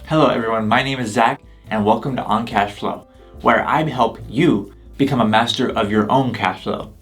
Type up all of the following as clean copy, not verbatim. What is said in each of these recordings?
Hello everyone, my name is Zach and welcome to On Cash Flow, where I help you become a master of your own cash flow.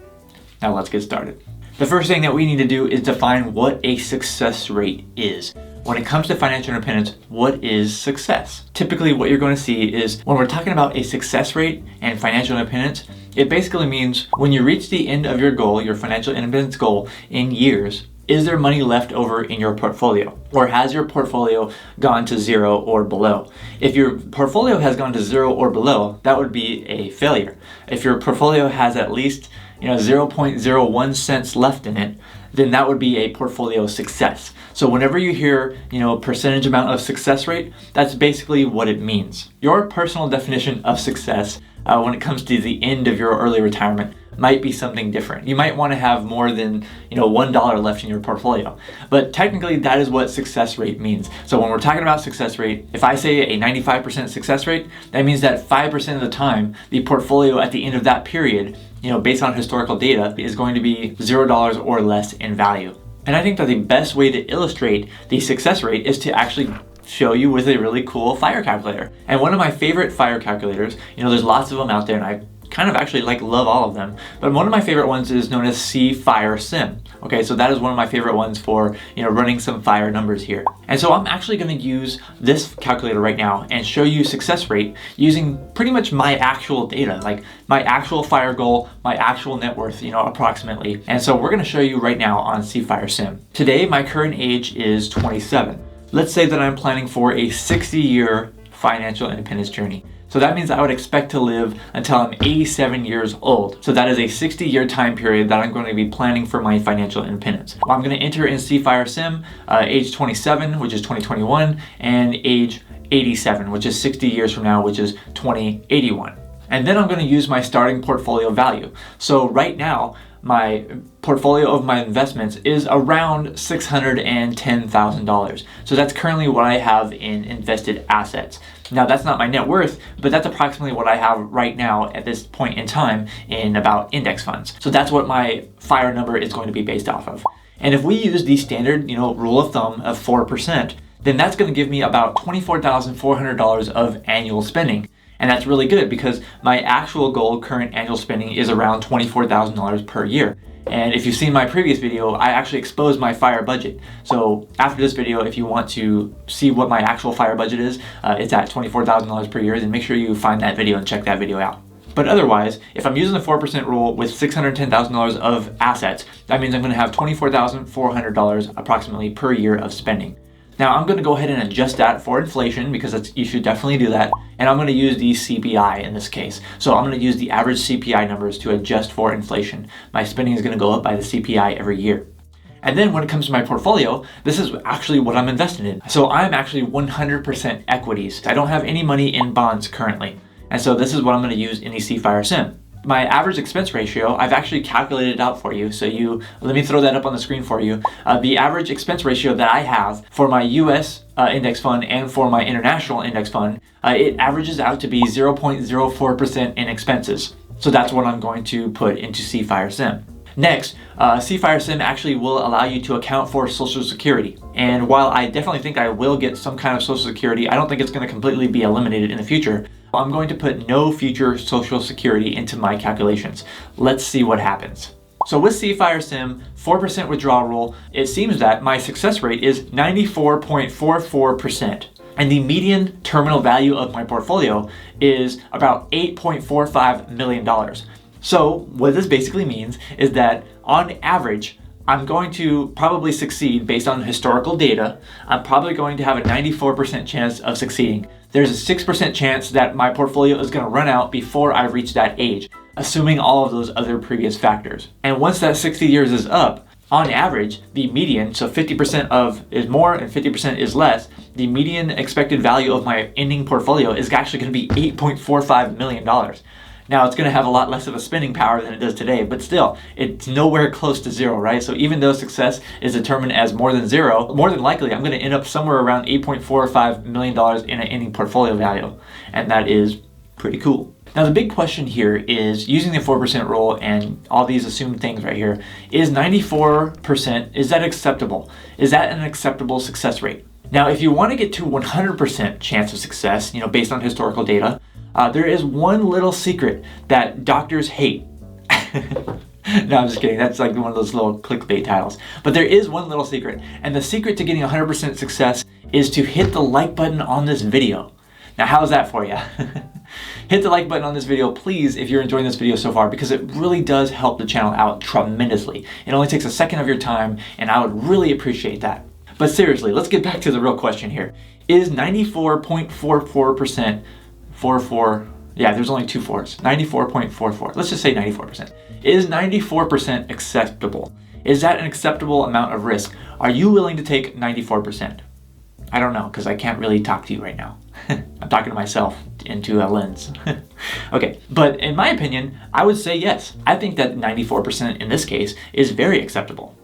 Now let's get started. The first thing that we need to do is define what a success rate is. When it comes to financial independence, what is success? Typically what you're going to see is when we're talking about a success rate and financial independence, it basically means when you reach the end of your goal, your financial independence goal in years, is there money left over in your portfolio? Or has your portfolio gone to zero or below? If your portfolio has gone to zero or below, that would be a failure. If your portfolio has at least 0.01 cents left in it, then that would be a portfolio success. So whenever you hear, percentage amount of success rate, that's basically what it means. Your personal definition of success when it comes to the end of your early retirement might be something different. You might want to have more than $1 left in your portfolio. But technically that is what success rate means. So when we're talking about success rate, if I say a 95% success rate, that means that 5% of the time the portfolio at the end of that period, based on historical data, is going to be $0 or less in value. And I think that the best way to illustrate the success rate is to actually show you with a really cool FIRE calculator. And one of my favorite FIRE calculators, there's lots of them out there and I kind of actually love all of them, but one of my favorite ones is known as F.I.R.E Sim. Okay, so that is one of my favorite ones for running some FIRE numbers here. And so I'm actually going to use this calculator right now and show you success rate using pretty much my actual data, like my actual FIRE goal, my actual net worth, approximately. And so we're going to show you right now on F.I.R.E Sim. Today my current age is 27. Let's say that I'm planning for a 60-year financial independence journey. So that means I would expect to live until I'm 87 years old. So that is a 60-year time period that I'm going to be planning for my financial independence. Well, I'm going to enter in FIRE Sim age 27, which is 2021, and age 87, which is 60 years from now, which is 2081. And then I'm going to use my starting portfolio value. So right now, my portfolio of my investments is around $610,000. So that's currently what I have in invested assets. Now that's not my net worth, but that's approximately what I have right now at this point in time in about index funds. So that's what my FIRE number is going to be based off of. And if we use the standard, rule of thumb of 4%, then that's going to give me about $24,400 of annual spending. And that's really good because my actual goal current annual spending is around $24,000 per year. And if you've seen my previous video, I actually exposed my FIRE budget. So after this video, if you want to see what my actual FIRE budget is, it's at $24,000 per year, then make sure you find that video and check that video out. But otherwise, if I'm using the 4% rule with $610,000 of assets, that means I'm going to have $24,400 approximately per year of spending. Now I'm going to go ahead and adjust that for inflation because you should definitely do that. And I'm going to use the CPI in this case. So I'm going to use the average CPI numbers to adjust for inflation. My spending is going to go up by the CPI every year. And then when it comes to my portfolio, this is actually what I'm invested in. So I'm actually 100% equities. I don't have any money in bonds currently. And so this is what I'm going to use in the FIRE Sim. My average expense ratio, I've actually calculated it out for you. So let me throw that up on the screen for you. The average expense ratio that I have for my US index fund and for my international index fund, it averages out to be 0.04% in expenses. So that's what I'm going to put into FIRE Sim. Next, FIRE Sim actually will allow you to account for Social Security. And while I definitely think I will get some kind of Social Security, I don't think it's going to completely be eliminated in the future. I'm going to put no future Social Security into my calculations. Let's see what happens. So with FIRE Sim, 4% withdrawal rule, it seems that my success rate is 94.44%. And the median terminal value of my portfolio is about $8.45 million. So what this basically means is that on average, I'm going to probably succeed based on historical data. I'm probably going to have a 94% chance of succeeding. There's a 6% chance that my portfolio is going to run out before I reach that age, assuming all of those other previous factors. And once that 60 years is up, on average, the median, so 50% is more and 50% is less, the median expected value of my ending portfolio is actually going to be $8.45 million. Now it's going to have a lot less of a spending power than it does today, but still, it's nowhere close to zero, right? So even though success is determined as more than zero, more than likely I'm going to end up somewhere around $8.45 million in an ending portfolio value. And that is pretty cool. Now the big question here is, using the 4% rule and all these assumed things right here, is 94%, is that acceptable? Is that an acceptable success rate? Now, if you want to get to 100% chance of success, based on historical data, there is one little secret that doctors hate. No, I'm just kidding. That's like one of those little clickbait titles. But there is one little secret. And the secret to getting 100% success is to hit the like button on this video. Now, how's that for you? Hit the like button on this video, please, if you're enjoying this video so far, because it really does help the channel out tremendously. It only takes a second of your time, and I would really appreciate that. But seriously, let's get back to the real question here. Is 94.44%, yeah, there's only two fours, 94.44, let's just say 94%. Is 94% acceptable? Is that an acceptable amount of risk? Are you willing to take 94%? I don't know, because I can't really talk to you right now. I'm talking to myself into a lens. Okay, but in my opinion, I would say yes. I think that 94% in this case is very acceptable.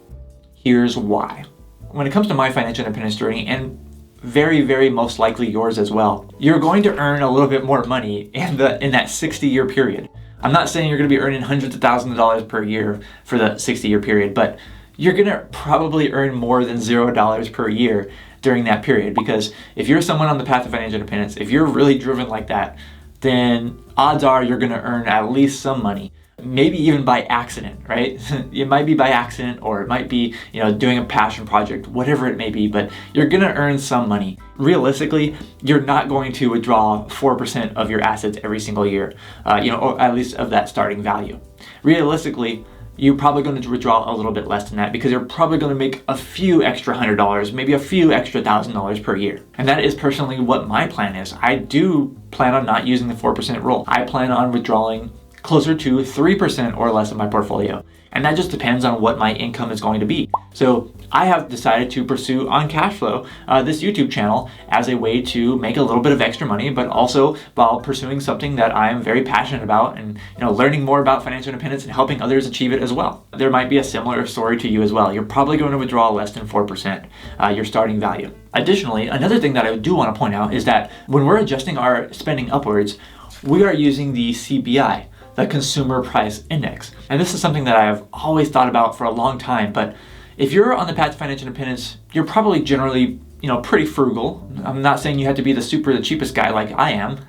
Here's why. When it comes to my financial independence journey, and very, very most likely yours as well, you're going to earn a little bit more money in that 60-year period. I'm not saying you're going to be earning hundreds of thousands of dollars per year for the 60-year period, but you're going to probably earn more than $0 per year during that period, because if you're someone on the path of financial independence, if you're really driven like that, then odds are you're going to earn at least some money. Maybe even by accident, right? It might be by accident, or it might be, doing a passion project, whatever it may be, but you're gonna earn some money. Realistically, you're not going to withdraw 4% of your assets every single year, or at least of that starting value. Realistically, you're probably going to withdraw a little bit less than that, because you're probably going to make a few extra $100, maybe a few extra $1,000 per year. And that is personally what my plan is. I do plan on not using the 4% rule. I plan on withdrawing closer to 3% or less of my portfolio. And that just depends on what my income is going to be. So I have decided to pursue On Cashflow, this YouTube channel, as a way to make a little bit of extra money, but also while pursuing something that I am very passionate about, and learning more about financial independence and helping others achieve it as well. There might be a similar story to you as well. You're probably going to withdraw less than 4%, your starting value. Additionally, another thing that I do want to point out is that when we're adjusting our spending upwards, we are using the CPI, the Consumer Price Index. And this is something that I have always thought about for a long time, but if you're on the path to financial independence, you're probably generally, pretty frugal. I'm not saying you have to be the cheapest guy like I am,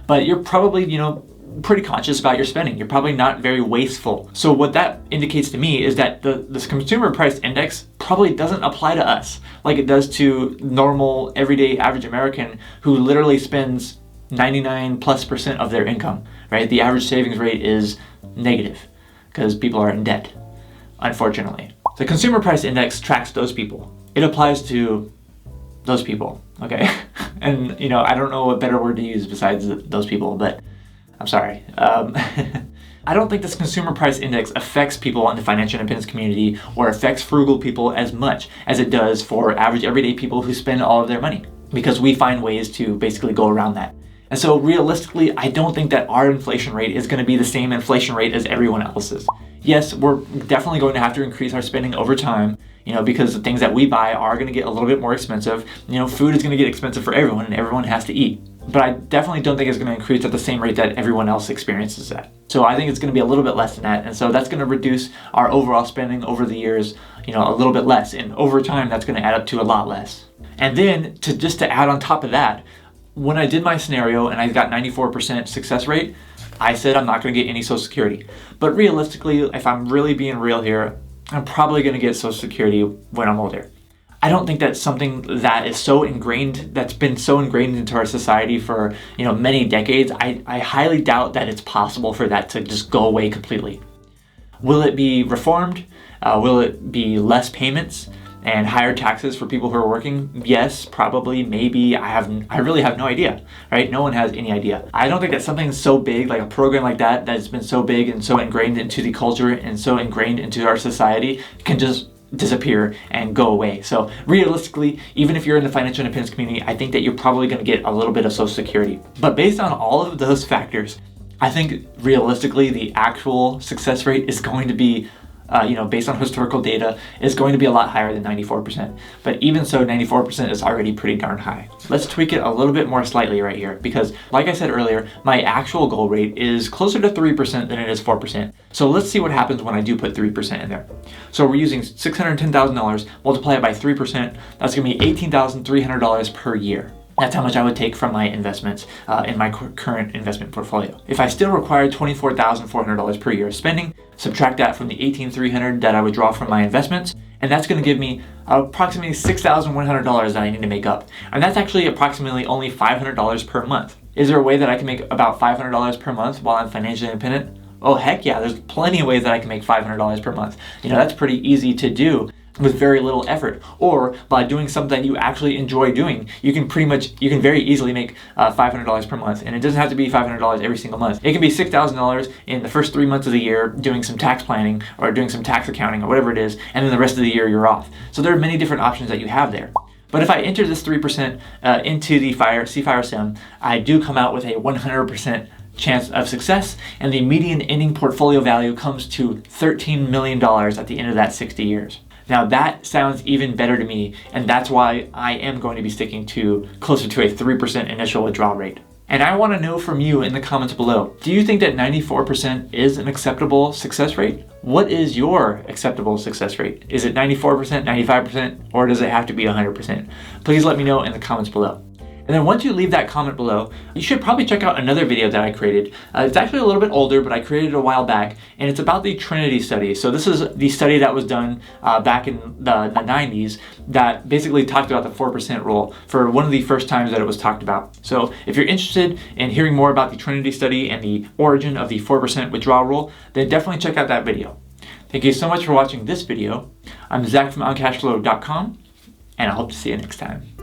but you're probably, pretty conscious about your spending. You're probably not very wasteful. So what that indicates to me is that this Consumer Price Index probably doesn't apply to us like it does to normal, everyday, average American who literally spends 99+% of their income, right? The average savings rate is negative because people are in debt, unfortunately. The Consumer Price Index tracks those people. It applies to those people, okay? And, I don't know what better word to use besides those people, but I'm sorry. I don't think this Consumer Price Index affects people in the financial independence community or affects frugal people as much as it does for average everyday people who spend all of their money, because we find ways to basically go around that. And so realistically, I don't think that our inflation rate is going to be the same inflation rate as everyone else's. Yes, we're definitely going to have to increase our spending over time, because the things that we buy are going to get a little bit more expensive. Food is going to get expensive for everyone, and everyone has to eat. But I definitely don't think it's going to increase at the same rate that everyone else experiences at. So I think it's going to be a little bit less than that. And so that's going to reduce our overall spending over the years, a little bit less. And over time, that's going to add up to a lot less. And then to add on top of that, when I did my scenario and I got 94% success rate, I said I'm not going to get any Social Security. But realistically, if I'm really being real here, I'm probably going to get Social Security when I'm older. I don't think that's something that is so ingrained, that's been so ingrained into our society for many decades. I highly doubt that it's possible for that to just go away completely. Will it be reformed? Will it be less payments and higher taxes for people who are working? Yes, probably, maybe. I really have no idea, right? No one has any idea. I don't think that something so big, like a program like that has been so big and so ingrained into the culture and so ingrained into our society, can just disappear and go away. So realistically, even if you're in the financial independence community, I think that you're probably going to get a little bit of Social Security. But based on all of those factors, I think realistically the actual success rate is going to be based on historical data, is going to be a lot higher than 94%. But even so, 94% is already pretty darn high. Let's tweak it a little bit more slightly right here, because like I said earlier, my actual goal rate is closer to 3% than it is 4%. So let's see what happens when I do put 3% in there. So we're using $610,000, multiply it by 3%, that's gonna be $18,300 per year. That's how much I would take from my investments in my current investment portfolio. If I still require $24,400 per year of spending, subtract that from the $18,300 that I would draw from my investments, and that's going to give me approximately $6,100 that I need to make up. And that's actually approximately only $500 per month. Is there a way that I can make about $500 per month while I'm financially independent? Oh, heck yeah, there's plenty of ways that I can make $500 per month. That's pretty easy to do with very little effort, or by doing something that you actually enjoy doing. You can very easily make $500 per month, and it doesn't have to be $500 every single month. It can be $6,000 in the first 3 months of the year doing some tax planning or doing some tax accounting or whatever it is, and then the rest of the year you're off. So there are many different options that you have there. But if I enter this 3% into the C.F.I.R.E sim, I do come out with a 100% chance of success, and the median ending portfolio value comes to $13 million at the end of that 60 years. Now that sounds even better to me, and that's why I am going to be sticking to closer to a 3% initial withdrawal rate. And I want to know from you in the comments below, do you think that 94% is an acceptable success rate? What is your acceptable success rate? Is it 94%, 95%, or does it have to be 100%? Please let me know in the comments below. And then once you leave that comment below, you should probably check out another video that I created. It's actually a little bit older, but I created it a while back, and it's about the Trinity study. So this is the study that was done back in the 90s that basically talked about the 4% rule for one of the first times that it was talked about. So if you're interested in hearing more about the Trinity study and the origin of the 4% withdrawal rule, then definitely check out that video. Thank you so much for watching this video. I'm Zach from OnCashflow.com, and I hope to see you next time.